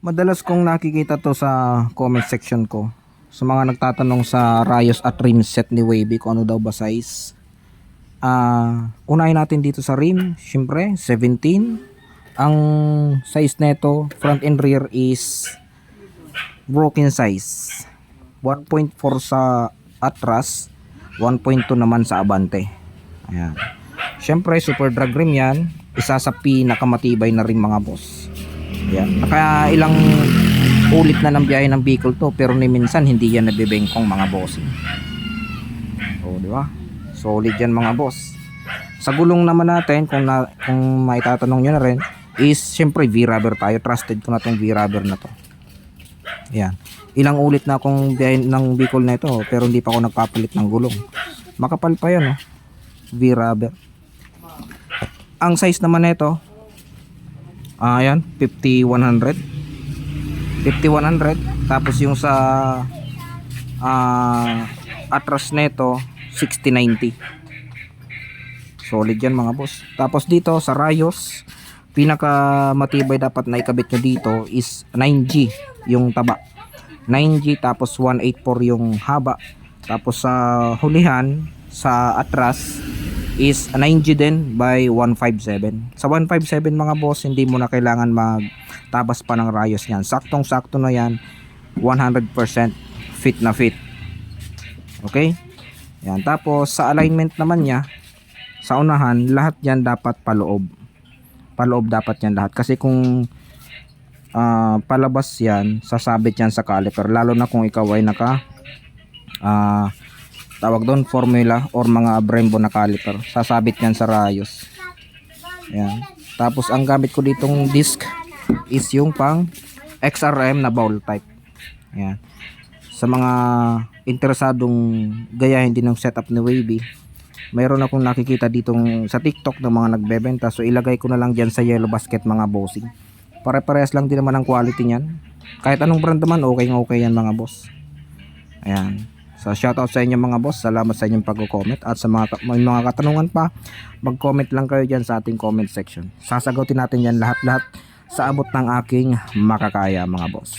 Madalas kong nakikita to sa comment section ko. Sa mga nagtatanong sa rayos at rim set ni Wavy kung ano daw ba size. Unahin natin dito sa rim. Siyempre 17. Ang size nito front and rear is broken size. 1.4 sa atras, 1.2 naman sa abante. Ayan. Siyempre super drag rim yan. Isa sa pinakamatibay na rim mga boss. Ayan. Kaya ilang ulit na ng biyahe ng Bicol to, pero ni minsan hindi yan nabibengkong mga bossing. O, di ba? Solid yan mga boss. Sa gulong naman natin, kung maitatanong nyo na rin, is syempre V-rubber tayo. Trusted ko na tong V-rubber na to. Ayan. Ilang ulit na akong biyahe ng Bicol na ito, pero hindi pa ako nagpapalit ng gulong. Makapal pa yan, oh. V-rubber. Ang size naman nito, ayan, 50-100. 50-100. Tapos yung sa atras nito 60-90. Solid yan mga boss. Tapos dito sa rayos, pinaka matibay dapat na ikabit nyo dito is 9G yung taba. 9G tapos 184 yung haba. Tapos sa hulihan sa atras is 9G din by 157. Sa 157 mga boss, hindi mo na kailangan magtabas pa ng rayos niyan. Saktong sakto na yan. 100% fit na fit. Okay? Yan. Tapos sa alignment naman niya, sa unahan, lahat yan dapat paloob. Paloob dapat yan lahat. Kasi kung palabas yan, sasabit yan sa caliper. Lalo na kung ikaw ay naka tawag doon formula or mga Brembo na caliper, sasabit yan sa rayos. Ayan. Tapos ang gamit ko ditong disc is yung pang XRM na bowl type. Ayan. Sa mga interesadong gayahin din ng setup ni Wavy, mayroon akong nakikita ditong sa TikTok ng mga nagbebenta, so ilagay ko na lang dyan sa yellow basket mga bossing. Pare-parehas lang din naman ang quality niyan. Kahit anong brand naman, okay yan mga boss. Ayan. So shoutout sa inyo mga boss. Salamat sa inyong pag-comment. At sa mga katanungan pa, mag-comment lang kayo dyan sa ating comment section. Sasagutin natin yan lahat-lahat sa abot ng aking makakaya mga boss.